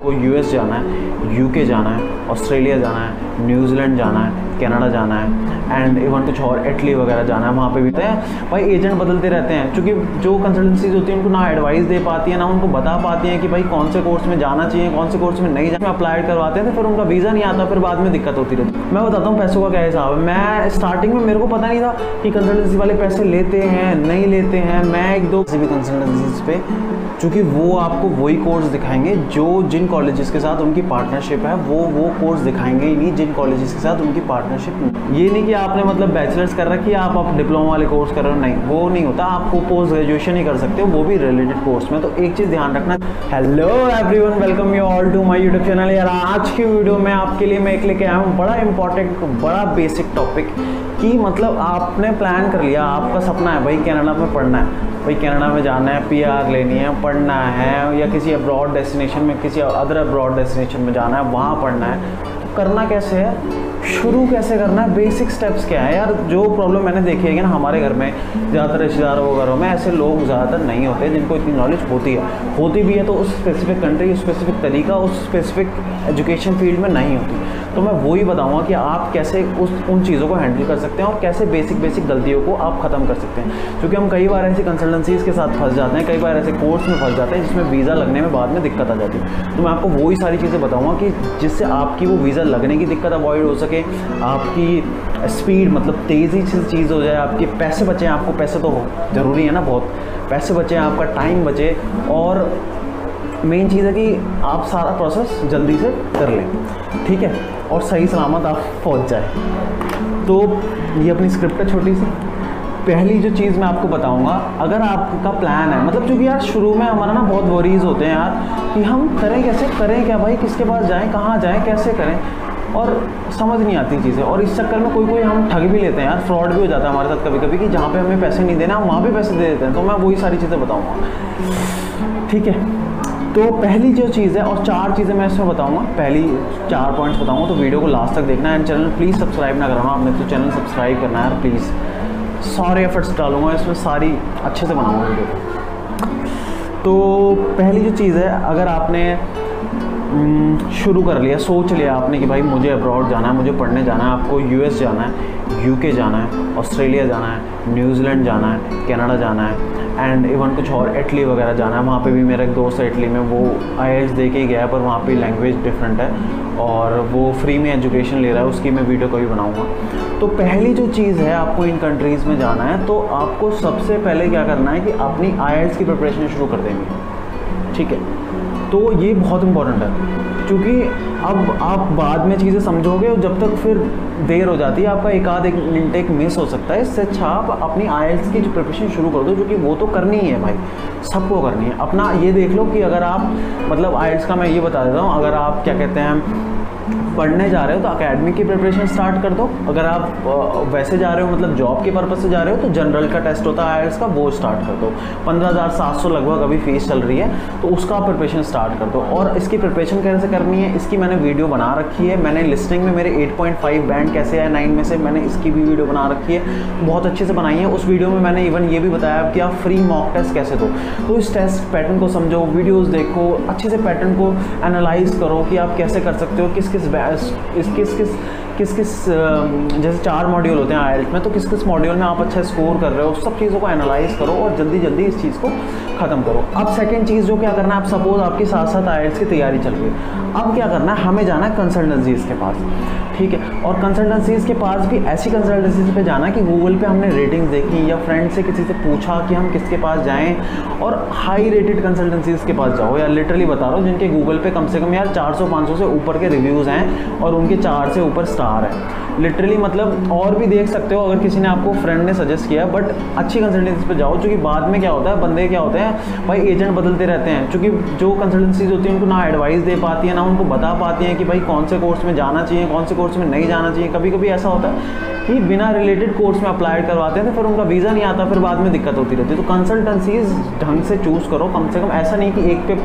को यूएस जाना है, यूके जाना है, ऑस्ट्रेलिया जाना है, न्यूजीलैंड जाना है, कनाडा जाना है एंड इवन कुछ और इटली वगैरह जाना है। वहाँ पे भी भाई एजेंट बदलते रहते हैं, क्योंकि जो कंसल्टेंसीज होती हैं उनको ना एडवाइस दे पाती है, ना उनको बता पाती हैं कि भाई कौन से कोर्स में जाना चाहिए, कौन से कोर्स में नहीं जाना। अप्लाई करवाते हैं तो फिर उनका वीज़ा नहीं आता, फिर बाद में दिक्कत होती रहती है। मैं बताता हूँ पैसों का क्या हिसाब है। मैं स्टार्टिंग में मेरे को पता नहीं था कि कंसल्टेंसी वाले पैसे लेते हैं नहीं लेते हैं। मैं एक दो किसी भी कंसल्टेंसीज पे, चूँकि वो आपको वही कोर्स दिखाएंगे जो जिन कॉलेजेस के साथ उनकी पार्टनरशिप है, वो कोर्स दिखाएंगे ही नहीं जिन कॉलेजेस के साथ उनकी पार्टनरशिप नहीं। ये नहीं कि आपने मतलब बैचलर्स कर रखी है आप डिप्लोमा वाले कोर्स कर रहे हो, नहीं वो नहीं होता। आपको पोस्ट ग्रेजुएशन ही कर सकते हो, वो भी रिलेटेड कोर्स में। तो एक चीज़ ध्यान रखना। Hello everyone, welcome you all to my YouTube channel. यार आज की वीडियो में आपके लिए मैं एक लेके आया हूँ बड़ा इंपॉर्टेंट, बड़ा बेसिक टॉपिक कि मतलब आपने प्लान कर लिया, आपका सपना है भाई कनाडा में पढ़ना है, भाई कनाडा में जाना है, पीआर लेनी है, पढ़ना है, या किसी अब्रॉड डेस्टिनेशन में, किसी अदर अब्रॉड डेस्टिनेशन में जाना है, वहाँ पढ़ना है। तो करना कैसे है, शुरू कैसे करना है, बेसिक स्टेप्स क्या है। यार जो प्रॉब्लम मैंने देखी है कि ना हमारे घर में ज़्यादातर रिश्तेदारों घरों में ऐसे लोग ज़्यादातर नहीं होते जिनको इतनी नॉलेज होती भी है तो उस स्पेसिफिक कंट्री, उस स्पेसिफिक तरीका, उस स्पेसिफिक एजुकेशन फील्ड में नहीं होती। तो मैं वही बताऊंगा कि आप कैसे उन चीज़ों को हैंडल कर सकते हैं और कैसे बेसिक गलतियों को आप ख़त्म कर सकते हैं। क्योंकि हम कई बार ऐसी कंसल्टेंसीज़ के साथ फंस जाते हैं, कई बार ऐसे कोर्स में फंस जाते हैं जिसमें वीज़ा लगने में बाद में दिक्कत आ जाती है। तो मैं आपको वही सारी चीज़ें बताऊँगा कि जिससे आपकी वो वीज़ा लगने की दिक्कत अवॉइड हो सके, आपकी स्पीड मतलब तेज़ी से चीज़ हो जाए, आपके पैसे बचें। आपको पैसे तो ज़रूरी है ना, बहुत पैसे बचें, आपका टाइम बचे, और मेन चीज़ है कि आप सारा प्रोसेस जल्दी से कर लें, ठीक है, और सही सलामत आप पहुंच जाए। तो ये अपनी स्क्रिप्ट है छोटी सी। पहली जो चीज़ मैं आपको बताऊंगा, अगर आपका प्लान है, मतलब क्योंकि यार शुरू में हमारा ना बहुत वरीज होते हैं यार कि हम करें कैसे, करें क्या भाई, किसके पास जाएं, कहाँ जाएं, कैसे करें, और समझ नहीं आती चीज़ें। और इस चक्कर में कोई हम ठग भी लेते हैं यार, फ्रॉड भी हो जाता है हमारे साथ कभी कभी कि जहाँ पे हमें पैसे नहीं देना हम वहाँ पे पैसे दे देते हैं। तो मैं वही सारी चीज़ें बताऊँगा, ठीक है। तो पहली जो चीज़ है, और 4 चीज़ें मैं इसमें बताऊंगा, पहली 4 पॉइंट्स बताऊंगा, तो वीडियो को लास्ट तक देखना है। एंड चैनल प्लीज़ सब्सक्राइब ना करना आपने, तो चैनल सब्सक्राइब करना है प्लीज़। सारे एफर्ट्स डालूंगा इसमें, सारी अच्छे से बनाऊंगा वीडियो को। तो पहली जो चीज़ है, अगर आपने शुरू कर लिया, सोच लिया आपने कि भाई मुझे अब्रॉड जाना है, मुझे पढ़ने जाना है, आपको यूएस जाना है, यूके जाना है, ऑस्ट्रेलिया जाना है, न्यूजीलैंड जाना है, कनाडा जाना है एंड इवन कुछ और इटली वगैरह जाना है। वहाँ पे भी मेरा एक दोस्त है इटली में, वो IELTS दे के गया है, पर वहाँ पे लैंग्वेज डिफरेंट है और वो फ्री में एजुकेशन ले रहा है, उसकी मैं वीडियो कभी बनाऊँगा। तो पहली जो चीज़ है, आपको इन कंट्रीज़ में जाना है तो आपको सबसे पहले क्या करना है कि अपनी IELTS की प्रिपरेशन शुरू कर देंगे, ठीक है। तो ये बहुत इंपॉर्टेंट है, क्योंकि अब आप बाद में चीज़ें समझोगे और जब तक फिर देर हो जाती है, आपका एक इनटेक मिस हो सकता है। इससे अच्छा आप अपनी IELTS की जो प्रिपरेशन शुरू कर दो, क्योंकि वो तो करनी ही है भाई, सबको करनी है। अपना ये देख लो कि अगर आप मतलब IELTS का मैं ये बता देता हूँ, अगर आप क्या कहते हैं पढ़ने जा रहे हो तो एकेडमिक की प्रिपरेशन स्टार्ट कर दो। अगर आप वैसे जा रहे हो मतलब जॉब के पर्पज़ से जा रहे हो तो जनरल का टेस्ट होता है IELTS का, वो स्टार्ट कर दो। 15,700 लगभग अभी फीस चल रही है, तो उसका प्रिपरेशन स्टार्ट कर दो। और इसकी प्रिपरेशन कैसे करनी है, इसकी मैंने वीडियो बना रखी है। मैंने लिस्टिंग में मेरे 8.5 बैंड कैसे आए 9 में से, मैंने इसकी भी वीडियो बना रखी है, बहुत अच्छे से बनाई है। उस वीडियो में मैंने इवन ये भी बताया कि आप फ्री मॉक टेस्ट कैसे दो। तो इस टेस्ट पैटर्न को समझो, वीडियोस देखो, अच्छे से पैटर्न को एनालाइज करो कि आप कैसे कर सकते हो, किस किस जैसे 4 मॉड्यूल होते हैं IELTS में, तो किस किस मॉड्यूल में आप अच्छा स्कोर कर रहे हो, सब चीज़ों को एनालाइज करो और जल्दी इस चीज़ को ख़त्म करो। अब सेकंड चीज़ जो क्या करना है, आप सपोज आपकी साथ साथ IELTS की तैयारी चल रही है, अब क्या करना है, हमें जाना है कंसल्टेंसीज़ के पास, ठीक है। और कंसल्टेंसीज़ के पास भी ऐसी कंसल्टेंसीज़ पे जाना है कि गूगल पे हमने रेटिंग्स देखी या फ्रेंड से किसी से पूछा कि हम किसके पास जाएँ, और हाई रेटेड कंसल्टेंसीज़ के पास जाओ। यार लिटरली बता रहा हूँ, जिनके गूगल पे कम से कम यार 400-500 से ऊपर के रिव्यूज़ हैं और उनके 4 से ऊपर स्टार है। लिटरली मतलब और भी देख सकते हो अगर किसी ने आपको फ्रेंड ने सजेस्ट किया, बट अच्छी कंसल्टेंसी पे जाओ। क्योंकि बाद में क्या होता है, बंदे क्या होते हैं भाई एजेंट बदलते रहते हैं, क्योंकि जो कंसल्टेंसीज होती हैं उनको ना एडवाइस दे पाती है, ना उनको बता पाती हैं कि भाई कौन से कोर्स में जाना चाहिए, कौन से कोर्स में नहीं जाना चाहिए। कभी कभी ऐसा होता है कि बिना रिलेटेड कोर्स में अप्लाई करवाते हैं तो फिर उनका वीज़ा नहीं आता, फिर बाद में दिक्कत होती रहती है। तो कंसल्टेंसीज ढंग से चूज़ करो, कम से कम ऐसा नहीं कि एक पे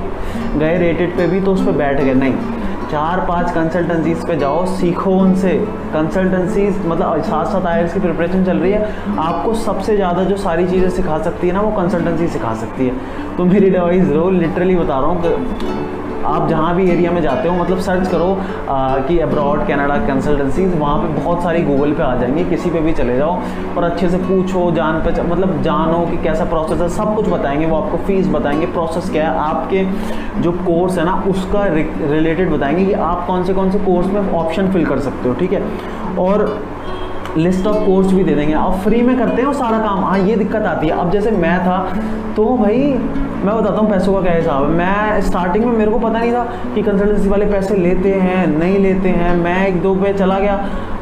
गए रेटेड पे भी तो उस पर बैठ गए, नहीं, 4-5 कंसल्टेंसीज पे जाओ, सीखो उनसे। कंसल्टेंसीज मतलब साथ साथ IELTS की प्रिपरेशन चल रही है, आपको सबसे ज़्यादा जो सारी चीज़ें सिखा सकती है ना, वो कंसल्टेंसी सिखा सकती है। तो मेरी एडवाइस लो, लिटरली बता रहा हूँ, आप जहाँ भी एरिया में जाते हो मतलब सर्च करो कि अब्रॉड कनाडा कंसल्टेंसीज, वहाँ पे बहुत सारी गूगल पे आ जाएंगी, किसी पे भी चले जाओ और अच्छे से पूछो, मतलब जानो कि कैसा प्रोसेस है, सब कुछ बताएंगे वो आपको, फीस बताएंगे, प्रोसेस क्या है, आपके जो कोर्स है ना उसका रिलेटेड बताएंगे कि आप कौन से कोर्स में ऑप्शन फिल कर सकते हो, ठीक है। और लिस्ट ऑफ कोर्स भी दे देंगे, अब फ्री में करते हैं वो सारा काम। हाँ ये दिक्कत आती है, अब जैसे मैं था तो भाई मैं बताता हूँ पैसों का क्या हिसाब है। मैं स्टार्टिंग में मेरे को पता नहीं था कि कंसल्टेंसी वाले पैसे लेते हैं नहीं लेते हैं। मैं एक दो पे चला गया,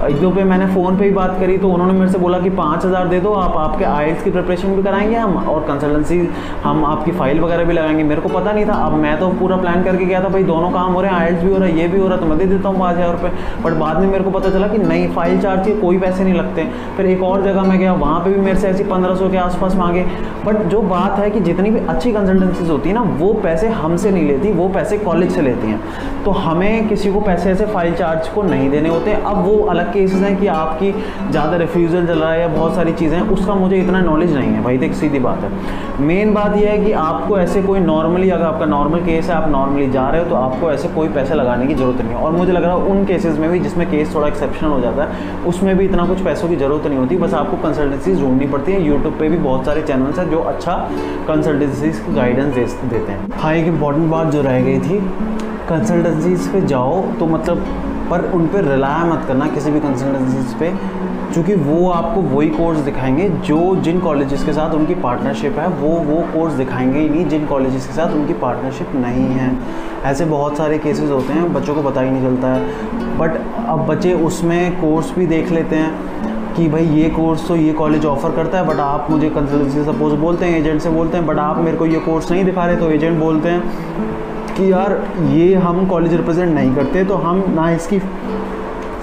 एक दो पे मैंने फ़ोन पे ही बात करी तो उन्होंने मेरे से बोला कि 5,000 दे दो, आप आपके आईएलटीएस की प्रिपरेशन भी कराएंगे हम और कंसल्टेंसी हम आपकी फ़ाइल वगैरह भी लगाएंगे। मेरे को पता नहीं था, अब मैं तो पूरा प्लान करके गया था भाई दोनों काम हो रहे हैं, आईएलटीएस भी हो रहा है ये भी हो रहा है, तो मैं दे देता हूँ 5,000 रुपये। बट बाद में मेरे को पता चला कि नहीं, फ़ाइल चार्ज के कोई पैसे नहीं लगते। फिर एक और जगह मैं गया, वहाँ पर भी मेरे से ऐसी 1,500 के आसपास मांगे। बट जो बात है कि जितनी भी अच्छी कंसल्टेंसीज होती है ना वो पैसे हमसे नहीं लेती, वो पैसे कॉलेज से लेती हैं। तो हमें किसी को पैसे ऐसे फाइल चार्ज को नहीं देने होते। अब वो अलग केसेस हैं कि आपकी ज़्यादा रिफ्यूज़ल चल रहा है या बहुत सारी चीज़ें हैं, उसका मुझे इतना नॉलेज नहीं है भाई, देख सीधी बात है। मेन बात यह है कि आपको ऐसे कोई नॉर्मली, अगर आपका नॉर्मल केस है, आप नॉर्मली जा रहे हो तो आपको ऐसे कोई पैसे लगाने की ज़रूरत नहीं है। और मुझे लग रहा है उन केसेस में भी जिसमें केस थोड़ा एक्सेप्शनल हो जाता है उसमें भी इतना कुछ पैसों की ज़रूरत नहीं होती, बस आपको कंसल्टेंसीज ढूंढनी पड़ती है। यूट्यूब पर भी बहुत सारे चैनल्स हैं जो अच्छा कंसल्टेंसीज की गाइडेंस देते हैं। हाँ एक इंपॉर्टेंट बात जो रह गई थी, कंसल्टेंसीज पे जाओ तो मतलब पर उन पर रिलाय मत करना किसी भी कंसल्टेंसीज पे, क्योंकि वो आपको वही कोर्स दिखाएंगे जो जिन कॉलेजेस के साथ उनकी पार्टनरशिप है, वो कोर्स दिखाएंगे ही नहीं जिन कॉलेजेस के साथ उनकी पार्टनरशिप नहीं है। ऐसे बहुत सारे केसेस होते हैं, बच्चों को पता ही नहीं चलता है। बट अब बच्चे उसमें कोर्स भी देख लेते हैं कि भाई ये कोर्स तो ये कॉलेज ऑफ़र करता है, बट आप मुझे कंसल्टेंसी सपोज बोलते हैं, एजेंट से बोलते हैं, बट आप मेरे को ये कोर्स नहीं दिखा रहे, तो एजेंट बोलते हैं कि यार ये हम कॉलेज रिप्रेजेंट नहीं करते तो हम ना इसकी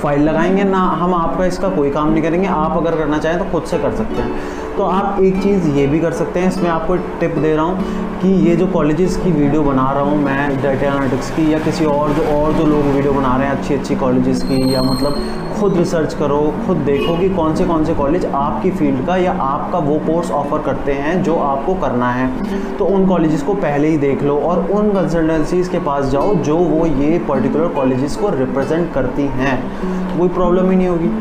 फ़ाइल लगाएंगे ना हम आपका इसका कोई काम नहीं करेंगे, आप अगर करना चाहें तो खुद से कर सकते हैं। तो आप एक चीज़ ये भी कर सकते हैं, इसमें आपको टिप दे रहा हूँ कि ये जो कॉलेजेस की वीडियो बना रहा हूँ मैं, डाटा एनालिटिक्स की या किसी और जो लोग वीडियो बना रहे हैं अच्छी कॉलेजेस की, या मतलब खुद रिसर्च करो, खुद देखो कि कौन से कॉलेज आपकी फील्ड का या आपका वो कोर्स ऑफ़र करते हैं जो आपको करना है। तो उन कॉलेजेस को पहले ही देख लो और उन कंसल्टेंसीज़ के पास जाओ जो वो ये पर्टिकुलर कॉलेजेस को रिप्रेजेंट करती हैं, कोई प्रॉब्लम ही नहीं होगी।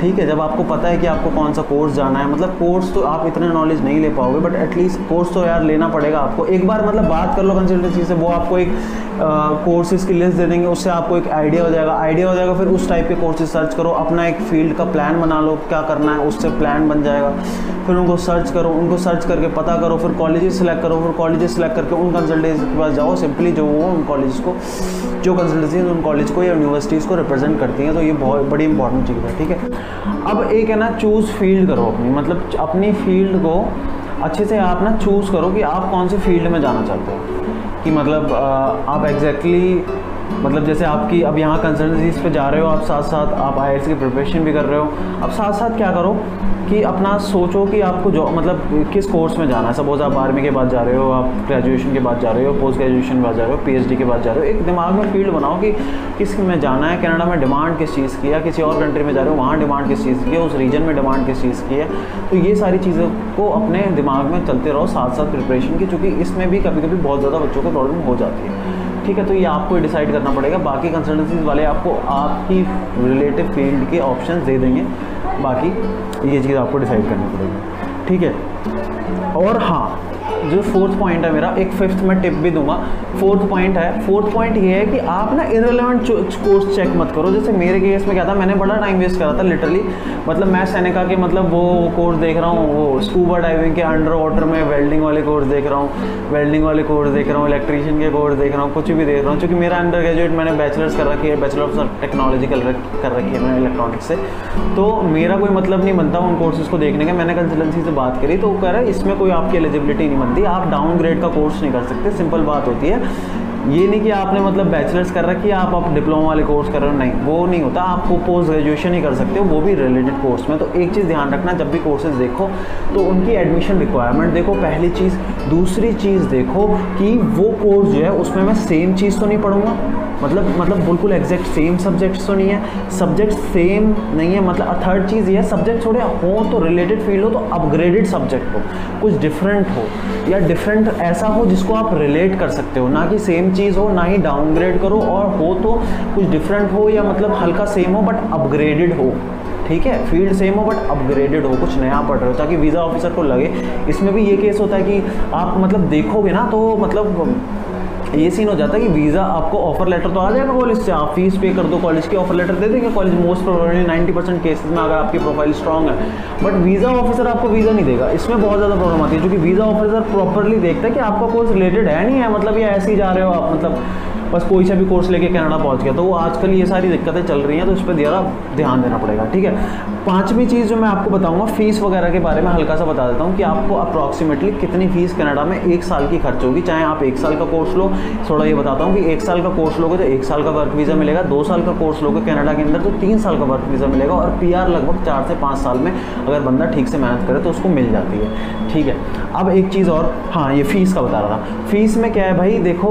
ठीक है, जब आपको पता है कि आपको कौन सा कोर्स जाना है, मतलब कोर्स तो आप इतना नॉलेज नहीं ले पाओगे बट एटलीस्ट कोर्स तो यार लेना पड़ेगा आपको। एक बार मतलब बात कर लो कंसल्टेंसी से, वो आपको एक कोर्सेज़ की लिस्ट दे देंगे, उससे आपको एक आइडिया हो जाएगा। फिर उस टाइप के कोर्सेज सर्च करो, अपना एक फील्ड का प्लान बना लो, क्या करना है उससे प्लान बन जाएगा। फिर उनको सर्च करो, उनको सर्च करके पता करो, फिर कॉलेजेस सेलेक्ट करो, फिर कॉलेजेस सेलेक्ट करके उन कंसल्टेंसी के पास जाओ सिंपली, जो वो उन कॉलेज को, जो कंसल्टेंसी उन कॉलेज को या यूनिवर्सिटीज़ को रिप्रेजेंट करती हैं। तो ये बहुत बड़ी इंपॉर्टेंट चीज़ है। ठीक है, अब एक है ना, चूज़ फील्ड करो अपनी, मतलब अपनी फील्ड को अच्छे से आप ना चूज़ करो कि आप कौन से फील्ड में जाना चाहते हो, कि मतलब आप एग्जैक्टली मतलब जैसे आपकी अब यहाँ कंसल्टेंसीज पे जा रहे हो, आप साथ साथ आप आईएलटीएस की प्रिपरेशन भी कर रहे हो। अब साथ साथ क्या करो कि अपना सोचो कि आपको जो मतलब किस कोर्स में जाना है। सपोज आप 12वीं के बाद जा रहे हो, आप ग्रेजुएशन के बाद जा रहे हो, पोस्ट ग्रेजुएशन के बाद जा रहे हो, पीएचडी के बाद जा रहे हो। एक दिमाग में फील्ड बनाओ कि किस में जाना है। कनाडा में डिमांड किस चीज़ की है, किसी और कंट्री में जा रहे हो वहाँ डिमांड किस चीज़ की है, उस रीजन में डिमांड किस चीज़ की है। तो ये सारी चीज़ों को अपने दिमाग में चलते रहो साथ साथ प्रिपरेशन की, क्योंकि इसमें भी कभी कभी बहुत ज़्यादा बच्चों को प्रॉब्लम हो जाती है। ठीक है, तो ये आपको डिसाइड करना पड़ेगा। बाकी कंसल्टेंसीज वाले आपको आपकी रिलेटिव फील्ड के ऑप्शंस दे देंगे, बाकी ये चीज़ आपको डिसाइड करनी पड़ेगी। ठीक है, और हाँ जो फोर्थ पॉइंट है मेरा, एक फिफ्थ में टिप भी दूंगा। फोर्थ पॉइंट ये है कि आप ना इररिलेवेंट कोर्स चेक मत करो। जैसे मेरे केस में क्या था, मैंने बड़ा टाइम वेस्ट करा था लिटरली। मतलब मैं सेनेका के मतलब वो कोर्स देख रहा हूँ, वो स्कूबा डाइविंग के अंडर वाटर में वेल्डिंग वाले कोर्स देख रहा हूँ, इलेक्ट्रीशियन के कोर्स देख रहा हूँ, कुछ भी देख रहा हूँ। क्योंकि मेरा अंडर ग्रेजुएट मैंने बैचलर्स कर रखी है, बैचलर ऑफ टेक्नोलॉजी कर रखी है मैंने इलेक्ट्रॉनिक्स से, तो मेरा कोई मतलब नहीं बनता उन कोर्सेज को देखने का। मैंने कंसल्टेंसी से बात करी तो वो कह रहा है इसमें कोई आपकी एलिजिबिलिटी नहीं बनती, आप डाउनग्रेड का कोर्स नहीं कर सकते। सिंपल बात होती है, ये नहीं कि आपने मतलब बैचलर्स कर रखी है आप डिप्लोमा वाले कोर्स कर रहे हो, नहीं वो नहीं होता। आपको पोस्ट ग्रेजुएशन ही कर सकते हो, वो भी रिलेटेड कोर्स में। तो एक चीज़ ध्यान रखना, जब भी कोर्सेज देखो तो उनकी एडमिशन रिक्वायरमेंट देखो पहली चीज़। दूसरी चीज़ देखो कि वो कोर्स जो है उसमें मैं सेम चीज़ तो नहीं पढ़ूंगा, मतलब बिल्कुल एग्जैक्ट सेम सब्जेक्ट्स तो नहीं है, सब्जेक्ट सेम नहीं है। मतलब थर्ड चीज़ ये है, सब्जेक्ट थोड़े हो तो रिलेटेड फील्ड हो तो अपग्रेडेड सब्जेक्ट हो, कुछ डिफरेंट हो या डिफरेंट ऐसा हो जिसको आप रिलेट कर सकते हो, ना कि सेम सेम चीज़ हो, ना ही डाउनग्रेड करो, और हो तो कुछ डिफरेंट हो या मतलब हल्का सेम हो बट अपग्रेडेड हो, ठीक है। फील्ड सेम हो बट अपग्रेडेड हो, कुछ नया पढ़ रहे हो, ताकि वीज़ा ऑफिसर को लगे। इसमें भी ये केस होता है कि आप मतलब देखोगे ना तो मतलब ये सीन हो जाता है कि वीज़ा आपको ऑफर लेटर तो आ जाएगा कॉलेज से, आप फीस पे कर दो, कॉलेज के ऑफर लेटर दे देंगे कॉलेज मोस्ट प्रोबेबली 90% केसेस में, अगर आपकी प्रोफाइल स्ट्रॉन्ग है। बट वीज़ा ऑफिसर आपको वीज़ा नहीं देगा, इसमें बहुत ज़्यादा प्रॉब्लम आती है, क्योंकि वीज़ा ऑफिसर प्रॉपरली देखता है कि आपका कोर्स रिलेटेड है नहीं है, मतलब ये ऐसे ही जा रहे हो आप, मतलब बस कोई सा भी कोर्स लेके कनाडा पहुंच गया। तो वो आजकल ये सारी दिक्कतें चल रही हैं, तो इस पर ज़रा ध्यान देना पड़ेगा, ठीक है। पांचवी चीज़ जो मैं आपको बताऊंगा, फीस वगैरह के बारे में हल्का सा बता देता हूँ कि आपको अप्रॉक्सीमेटली कितनी फीस कनाडा में 1 साल की खर्च होगी, चाहे आप 1 साल का कोर्स लो। थोड़ा ये बताता हूँ कि 1 साल का कोर्स लोगे तो 1 साल का वर्क वीज़ा मिलेगा, 2 साल का कोर्स लोगे कनाडा के अंदर तो 3 साल का वर्क वीज़ा मिलेगा, और PR लगभग 4 से 5 साल में अगर बंदा ठीक से मेहनत करे तो उसको मिल जाती है, ठीक है। अब एक चीज़ और, हाँ ये फीस का बता रहा था। फीस में क्या है भाई, देखो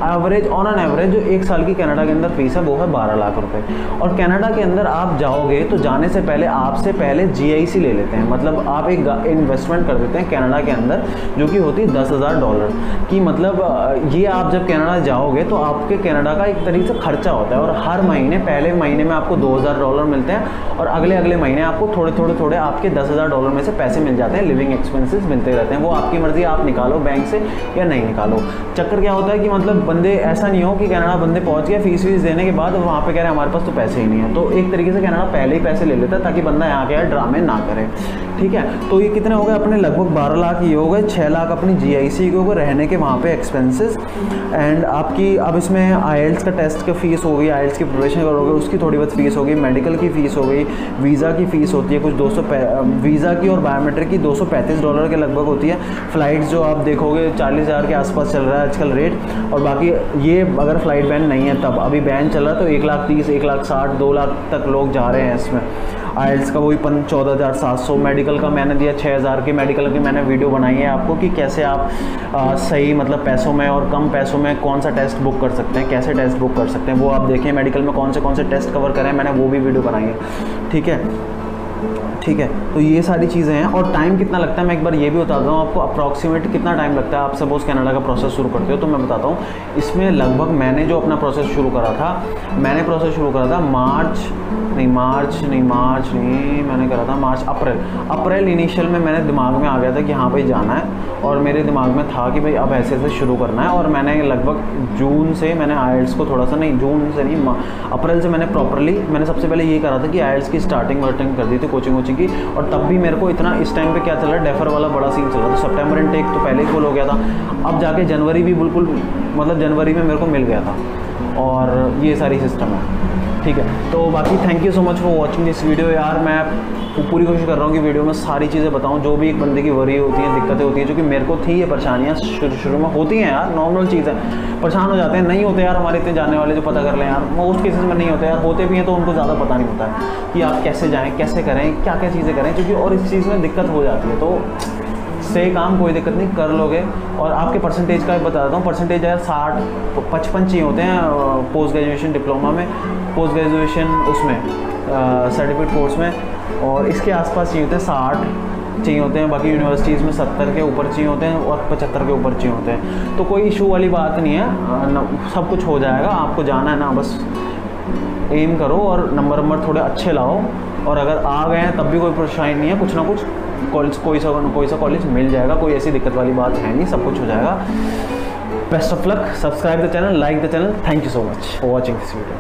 एवरेज ऑन एन एवरेज जो 1 साल की कनाडा के अंदर फीस है वो है 12 लाख रुपए। और कनाडा के अंदर आप जाओगे तो जाने से पहले आपसे पहले GIC ले लेते हैं, मतलब आप एक इन्वेस्टमेंट कर देते हैं कनाडा के अंदर, जो कि होती है $10,000 की। मतलब ये आप जब कनाडा जाओगे तो आपके कनाडा का एक तरीके से खर्चा होता है, और हर महीने पहले महीने में आपको $2,000 मिलते हैं, और अगले महीने आपको थोड़े आपके $10,000 में से पैसे मिल जाते हैं, लिविंग एक्सपेंसेस मिलते रहते हैं। वो आपकी मर्जी, आप निकालो बैंक से या नहीं निकालो। चक्कर क्या होता है कि मतलब बंदे, ऐसा नहीं हो कि कनाडा बंदे पहुंच गए फीस देने के बाद वहाँ पे कह रहे हैं हमारे पास तो पैसे ही नहीं है, तो एक तरीके से कनाडा पहले ही पैसे ले लेता है ताकि बंदा यहाँ के ड्रामे ना करे, ठीक है। तो ये कितने हो गए अपने, लगभग 12 लाख ये हो गए, 6 लाख अपनी GIC के हो गए, रहने के वहाँ पे एक्सपेंसेस, एंड आपकी अब इसमें IELTS का टेस्ट का फीस हो गई, IELTS की प्रिपरेशन करोगे उसकी थोड़ी बहुत फीस हो गई, मेडिकल की फ़ीस हो गई, वीज़ा की फ़ीस होती है कुछ वीज़ा की और बायोमेट्रिक की $235 के लगभग होती है। फ़्लाइट्स जो आप देखोगे 40,000 के आसपास चल रहा है आजकल रेट, और बाकी ये अगर फ़्लाइट बैन नहीं है तब, अभी बैन चल रहा है तो 1,30,000, 1,60,000, 2 लाख तक लोग जा रहे हैं इसमें। IELTS का वही 14,700, मेडिकल का मैंने दिया 6,000 के, मेडिकल की मैंने वीडियो बनाई है आपको कि कैसे आप सही मतलब पैसों में और कम पैसों में कौन सा टेस्ट बुक कर सकते हैं, कैसे टेस्ट बुक कर सकते हैं, वो आप देखें। मेडिकल में कौन से टेस्ट कवर करें मैंने वो भी वीडियो बनाई है, ठीक है। ठीक है, तो ये सारी चीज़ें हैं। और टाइम कितना लगता है मैं एक बार ये भी बताता हूँ आपको, अप्रॉक्सीमेट कितना टाइम लगता है। आप सपोज़ कनाडा का प्रोसेस शुरू करते हो तो मैं बताता हूँ इसमें लगभग मैंने जो अपना प्रोसेस शुरू करा था, मैंने करा था अप्रैल इनिशियल में मेरे दिमाग में आ गया था कि हाँ भाई जाना है, और मेरे दिमाग में था कि भाई अब ऐसे शुरू करना है। और मैंने लगभग जून से मैंने IELTS को थोड़ा सा अप्रैल से मैंने सबसे पहले ये करा था कि IELTS की स्टार्टिंग वर्टिंग कर दी थी कोचिंग की। और तब भी मेरे को इतना, इस टाइम पे क्या चल रहा है, डेफर वाला बड़ा सीन चल रहा था, सितंबर इनटेक तो पहले ही फुल हो गया था, अब जाके जनवरी भी बिल्कुल मतलब जनवरी में मेरे को मिल गया था, और ये सारी सिस्टम है, ठीक है। तो बाकी thank you so much for watching this video. यार मैं पूरी कोशिश कर रहा हूँ कि वीडियो में सारी चीज़ें बताऊँ जो भी एक बंदे की वरी होती हैं, दिक्कतें होती हैं, जो कि मेरे को थी ये परेशानियाँ शुरू में होती हैं यार, नॉर्मल चीज़ है, परेशान हो जाते हैं, नहीं होते यार हमारे इतने जाने वाले जो पता कर लें यार, मोस्ट केसेस में नहीं होते यार, होते भी हैं तो उनको ज़्यादा पता नहीं होता है कि आप कैसे जाएँ, कैसे करें, क्या क्या चीज़ें करें, क्योंकि और इस चीज़ में दिक्कत हो जाती है। तो से काम कोई दिक्कत नहीं, कर लोगे। और आपके परसेंटेज का बता देता हूँ, परसेंटेज यार 60-55 चाहिए होते हैं पोस्ट ग्रेजुएशन डिप्लोमा में, पोस्ट ग्रेजुएशन उसमें सर्टिफिकेट कोर्स में, और इसके आसपास चाहिए होते हैं 60 चाहिए होते हैं, बाकी यूनिवर्सिटीज़ में 70 के ऊपर चाहिए होते हैं और 75 के ऊपर चाहिए होते हैं। तो कोई इशू वाली बात नहीं है, सब कुछ हो जाएगा। आपको जाना है ना, बस एम करो और नंबर थोड़े अच्छे लाओ, और अगर आ गए हैं तब भी कोई परेशानी नहीं है, कुछ ना कुछ कॉलेज कोई सा कॉलेज मिल जाएगा, कोई ऐसी दिक्कत वाली बात है नहीं, सब कुछ हो जाएगा। Best of luck, subscribe the channel, like the channel, thank you so much for watching this video.